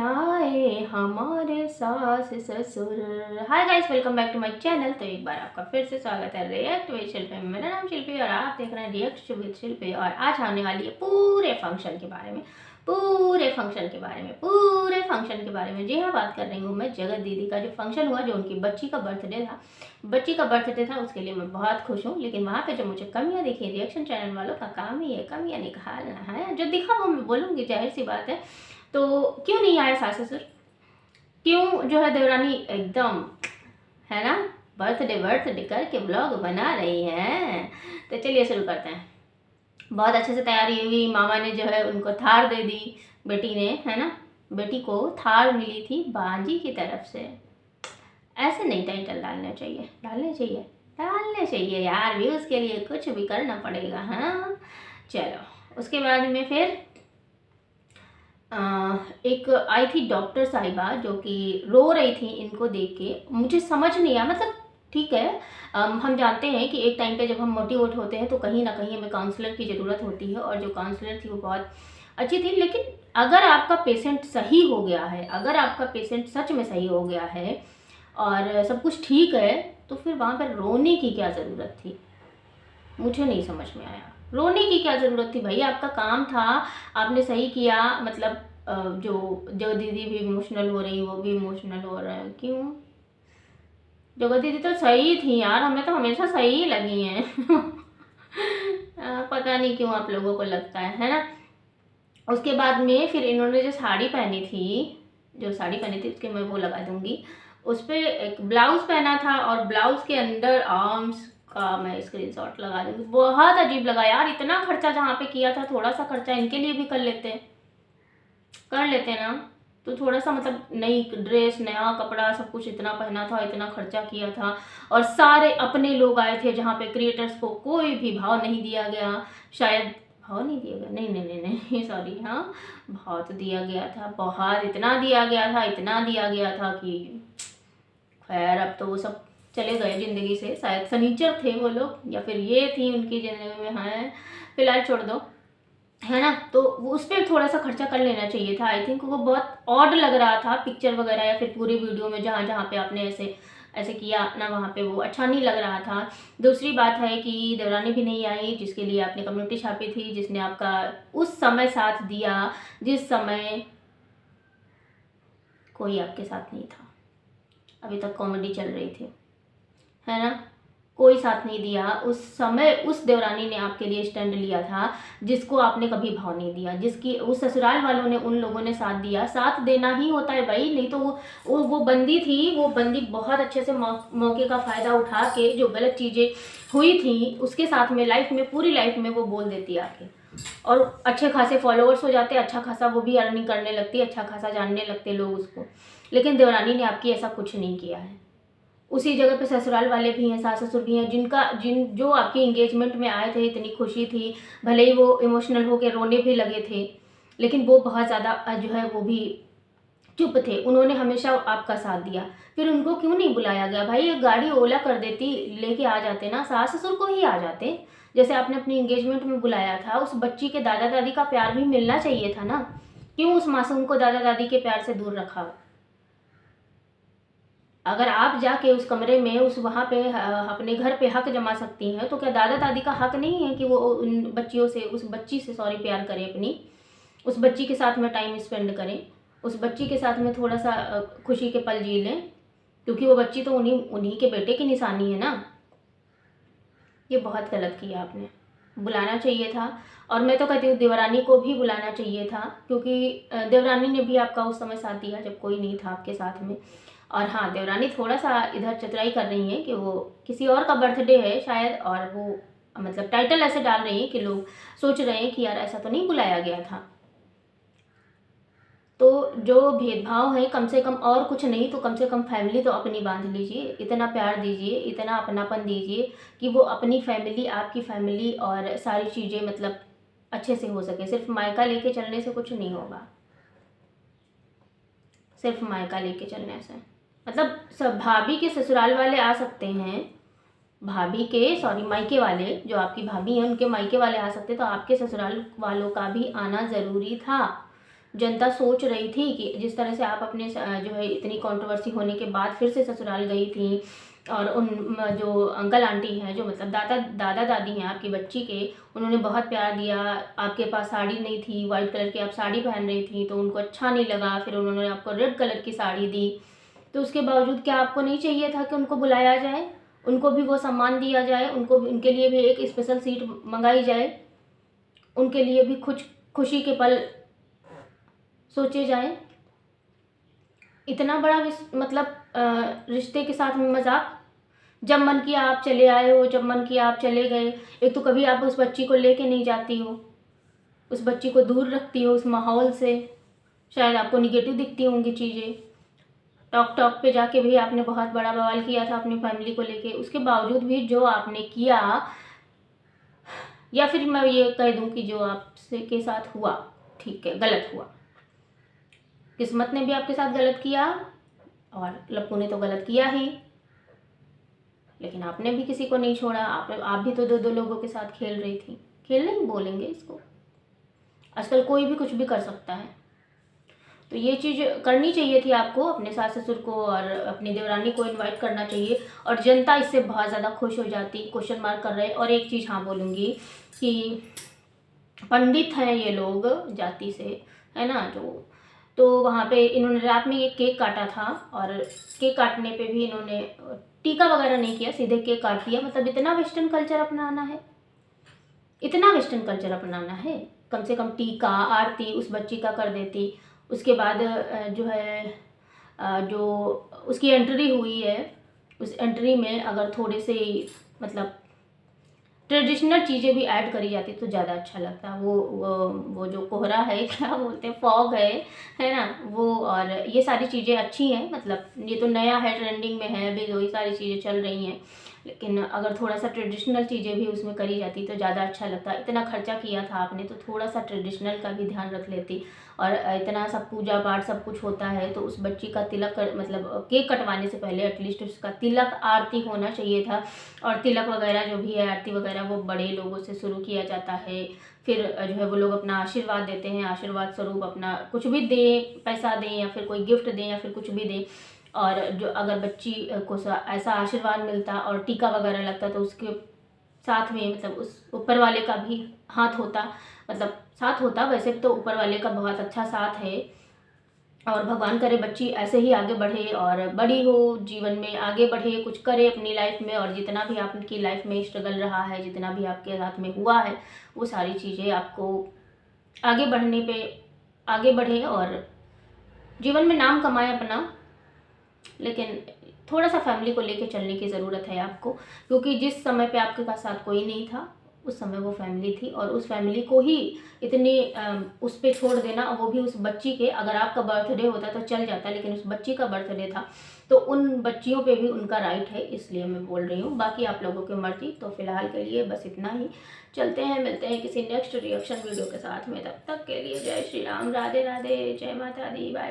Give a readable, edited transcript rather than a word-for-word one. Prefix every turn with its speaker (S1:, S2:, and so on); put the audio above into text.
S1: आए हमारे सास ससुर। Hi guys, welcome back to my channel. तो एक बार आपका फिर से स्वागत है रिएक्ट विद शिल्पी में। मेरा नाम शिल्पी और आप देख रहे हैं रिएक्ट विद शिल्पी। और आज आने वाली है पूरे फंक्शन के बारे में, पूरे फंक्शन के बारे में, पूरे फंक्शन के बारे में। जी हाँ, बात कर रही हूँ मैं जगत दीदी का जो फंक्शन हुआ, जो उनकी बच्ची का बर्थडे था। उसके लिए मैं बहुत खुश हूँ। लेकिन वहाँ पे जो मुझे कमियाँ दिखी, रिएक्शन चैनल वालों का काम ही है कमियाँ निकालना है। जो दिखा वो मैं बोलूँगी, जाहिर सी बात है। तो क्यों नहीं आए सास ससुर, क्यों जो है देवरानी एकदम है ना बर्थडे करके ब्लॉग बना रही हैं। तो चलिए शुरू करते हैं। बहुत अच्छे से तैयारी हुई। मामा ने जो है उनको थार दे दी, बेटी ने, है ना, बेटी को थार मिली थी बाजी की तरफ से। ऐसे नहीं टाइटल डालने चाहिए यार, व्यूज़ के लिए कुछ भी करना पड़ेगा। हाँ चलो, उसके बाद में फिर एक आई थी डॉक्टर साहिबा, जो कि रो रही थी इनको देख के। मुझे समझ नहीं आया, मतलब ठीक है, हम जानते हैं कि एक टाइम पे जब हम मोटिवेट होते हैं तो कहीं ना कहीं हमें काउंसलर की ज़रूरत होती है, और जो काउंसलर थी वो बहुत अच्छी थी। लेकिन अगर आपका पेशेंट सही हो गया है, अगर आपका पेशेंट सच में सही हो गया है और सब कुछ ठीक है, तो फिर वहाँ पर रोने की क्या ज़रूरत थी? मुझे नहीं समझ में आया। रोने की क्या ज़रूरत थी भाई? आपका काम था, आपने सही किया। मतलब जो दीदी भी इमोशनल हो रही, वो भी इमोशनल हो रहा है, क्यों? जगत दीदी तो सही थी यार, हमें तो हमेशा सही ही लगी हैं। पता नहीं क्यों आप लोगों को लगता है ना। उसके बाद में फिर इन्होंने जो साड़ी पहनी थी, उसके मैं वो लगा दूंगी। उस पर एक ब्लाउज पहना था, और ब्लाउज के अंदर आर्म्स का मैं स्क्रीनशॉट लगा दूंगी। बहुत अजीब लगा यार, इतना खर्चा जहाँ पे किया था, थोड़ा सा खर्चा इनके लिए भी कर लेते ना। तो थोड़ा सा मतलब नई ड्रेस, नया कपड़ा, सब कुछ इतना पहना था, इतना खर्चा किया था, और सारे अपने लोग आए थे, जहाँ पे क्रिएटर्स को कोई भी भाव नहीं दिया गया। शायद भाव नहीं दिया गया, नहीं सॉरी, हाँ भाव तो दिया गया था, बहुत इतना दिया गया था कि खैर अब तो वो सब चले गए ज़िंदगी से। शायद सनीचर थे वो लोग, या फिर ये थी उनकी ज़िंदगी में, हैं फिलहाल छोड़ दो, है ना। तो वो उस पर थोड़ा सा खर्चा कर लेना चाहिए था। आई थिंक वो बहुत ऑड लग रहा था पिक्चर वगैरह, या फिर पूरी वीडियो में जहाँ जहाँ पे आपने ऐसे ऐसे किया ना, वहाँ पे वो अच्छा नहीं लग रहा था। दूसरी बात है कि देवरानी भी नहीं आई, जिसके लिए आपने कम्युनिटी छापी थी, जिसने आपका उस समय साथ दिया जिस समय कोई आपके साथ नहीं था। अभी तक कॉमेडी चल रही थी, है ना। कोई साथ नहीं दिया उस समय। उस देवरानी ने आपके लिए स्टैंड लिया था, जिसको आपने कभी भाव नहीं दिया, जिसकी उस ससुराल वालों ने, उन लोगों ने साथ दिया। साथ देना ही होता है भाई, नहीं तो वो बंदी थी, वो बंदी बहुत अच्छे से मौके का फ़ायदा उठा के जो गलत चीज़ें हुई थी उसके साथ में, लाइफ में, पूरी लाइफ में वो बोल देती आके, और अच्छे खासे फॉलोअर्स हो जाते, अच्छा खासा वो भी अर्निंग करने लगती, अच्छा खासा जानने लगते लोग उसको। लेकिन देवरानी ने आपकी ऐसा कुछ नहीं किया है। उसी जगह पे ससुराल वाले भी हैं, सास ससुर भी हैं, जो आपकी एंगेजमेंट में आए थे, इतनी खुशी थी, भले ही वो इमोशनल होके रोने भी लगे थे, लेकिन वो बहुत ज़्यादा जो है वो भी चुप थे। उन्होंने हमेशा आपका साथ दिया। फिर उनको क्यों नहीं बुलाया गया भाई? एक गाड़ी ओला कर देती, लेके आ जाते ना, सास ससुर को ही आ जाते, जैसे आपने अपनी एंगेजमेंट में बुलाया था। उस बच्ची के दादा दादी का प्यार भी मिलना चाहिए था ना। क्यों उस मासूम को दादा दादी के प्यार से दूर रखा? अगर आप जाके उस कमरे में, उस वहाँ पे अपने घर पे हक जमा सकती हैं, तो क्या दादा दादी का हक नहीं है कि वो उन बच्चियों से, उस बच्ची से सॉरी प्यार करें, अपनी उस बच्ची के साथ में टाइम स्पेंड करें, उस बच्ची के साथ में थोड़ा सा खुशी के पल जी लें, क्योंकि वो बच्ची तो उन्हीं के बेटे की निशानी है ना। ये बहुत गलत किया आपने, बुलाना चाहिए था। और मैं तो कहती हूँ देवरानी को भी बुलाना चाहिए था, क्योंकि देवरानी ने भी आपका उस समय साथ दिया जब कोई नहीं था आपके साथ में। और हाँ, देवरानी थोड़ा सा इधर चतुराई कर रही है कि वो किसी और का बर्थडे है शायद, और वो मतलब टाइटल ऐसे डाल रही है कि लोग सोच रहे हैं कि यार ऐसा तो नहीं बुलाया गया था। तो जो भेदभाव है, कम से कम, और कुछ नहीं तो कम से कम फैमिली तो अपनी बांध लीजिए, इतना प्यार दीजिए, इतना अपनापन दीजिए कि वो अपनी फैमिली, आपकी फैमिली, और सारी चीज़ें मतलब अच्छे से हो सके। सिर्फ मायका लेके चलने से कुछ नहीं होगा, सिर्फ मायका लेके चलने से। मतलब सब भाभी के ससुराल वाले आ सकते हैं, भाभी के सॉरी मायके वाले, जो आपकी भाभी हैं उनके मायके वाले आ सकते, तो आपके ससुराल वालों का भी आना ज़रूरी था। जनता सोच रही थी कि जिस तरह से आप अपने जो है इतनी कंट्रोवर्सी होने के बाद फिर से ससुराल गई थी, और उन जो अंकल आंटी हैं, जो मतलब दादा दादी हैं आपकी बच्ची के, उन्होंने बहुत प्यार दिया। आपके पास साड़ी नहीं थी, वाइट कलर की आप साड़ी पहन रही थी, तो उनको अच्छा नहीं लगा, फिर उन्होंने आपको रेड कलर की साड़ी दी। तो उसके बावजूद क्या आपको नहीं चाहिए था कि उनको बुलाया जाए, उनको भी वो सम्मान दिया जाए, उनको उनके लिए भी एक स्पेशल सीट मंगाई जाए, उनके लिए भी कुछ खुशी के पल सोचे जाएं? इतना बड़ा मतलब रिश्ते के साथ में मजाक। जब मन किया आप चले आए हो, जब मन किया आप चले गए। एक तो कभी आप उस बच्ची को लेके नहीं जाती हो, उस बच्ची को दूर रखती हो उस माहौल से, शायद आपको निगेटिव दिखती होंगी चीज़ें। टॉक टॉक पे जाके भी आपने बहुत बड़ा बवाल किया था अपनी फैमिली को लेके। उसके बावजूद भी जो आपने किया, या फिर मैं ये कह दूं कि जो आपसे के साथ हुआ, ठीक है, गलत हुआ। किस्मत ने भी आपके साथ गलत किया और लप्पू ने तो गलत किया ही, लेकिन आपने भी किसी को नहीं छोड़ा। आप भी तो दो दो लोगों के साथ खेल रही थी। खेल नहीं बोलेंगे इसको, आजकल कोई भी कुछ भी कर सकता है। तो ये चीज़ करनी चाहिए थी आपको, अपने सास ससुर को और अपनी देवरानी को इनवाइट करना चाहिए, और जनता इससे बहुत ज़्यादा खुश हो जाती। क्वेश्चन मार्क कर रहे। और एक चीज़ हाँ बोलूँगी कि पंडित हैं ये लोग जाति से, है ना, तो वहाँ पे इन्होंने रात में एक केक काटा था, और केक काटने पे भी इन्होंने टीका वगैरह नहीं किया, सीधे केक काट दिया। मतलब इतना वेस्टर्न कल्चर अपनाना है, इतना वेस्टर्न कल्चर अपनाना है। कम से कम टीका आरती उस बच्ची का कर देती। उसके बाद जो है जो उसकी एंट्री हुई है, उस एंट्री में अगर थोड़े से मतलब ट्रेडिशनल चीज़ें भी ऐड करी जाती तो ज़्यादा अच्छा लगता। वो जो कोहरा है, क्या बोलते हैं, फॉग है ना वो, और ये सारी चीज़ें अच्छी हैं। मतलब ये तो नया है, ट्रेंडिंग में है अभी, वही सारी चीज़ें चल रही हैं, लेकिन अगर थोड़ा सा ट्रेडिशनल चीज़ें भी उसमें करी जाती तो ज़्यादा अच्छा लगता। इतना खर्चा किया था आपने तो थोड़ा सा ट्रेडिशनल का भी ध्यान रख लेती। और इतना सब पूजा पाठ सब कुछ होता है, तो उस बच्ची का तिलक मतलब केक कटवाने से पहले एटलीस्ट उसका तिलक आरती होना चाहिए था। और तिलक वगैरह जो भी है, आरती वगैरह, वो बड़े लोगों से शुरू किया जाता है। फिर जो है वो लोग अपना आशीर्वाद देते हैं, आशीर्वाद स्वरूप अपना कुछ भी दें, पैसा दें या फिर कोई गिफ्ट दें या फिर कुछ भी दें। और जो अगर बच्ची को ऐसा आशीर्वाद मिलता और टीका वगैरह लगता तो उसके साथ में मतलब उस ऊपर वाले का भी हाथ होता, मतलब साथ होता। वैसे तो ऊपर वाले का बहुत अच्छा साथ है, और भगवान करे बच्ची ऐसे ही आगे बढ़े और बड़ी हो, जीवन में आगे बढ़े, कुछ करे अपनी लाइफ में। और जितना भी आपकी लाइफ में स्ट्रगल रहा है, जितना भी आपके साथ में हुआ है, वो सारी चीज़ें आपको आगे बढ़ने पे आगे बढ़े और जीवन में नाम कमाए अपना। लेकिन थोड़ा सा फैमिली को लेके चलने की ज़रूरत है आपको, क्योंकि जिस समय पे आपके पास साथ कोई नहीं था, उस समय वो फैमिली थी, और उस फैमिली को ही इतनी उस पे छोड़ देना, वो भी उस बच्ची के। अगर आपका बर्थडे होता तो चल जाता, लेकिन उस बच्ची का बर्थडे था, तो उन बच्चियों पे भी उनका राइट है, इसलिए मैं बोल रही हूँ। बाकी आप लोगों की मर्जी। तो फिलहाल के लिए बस इतना ही। चलते हैं, मिलते हैं किसी नेक्स्ट रिएक्शन वीडियो के साथ में। तब तक के लिए जय श्री राम, राधे राधे, जय माता दी, बाय।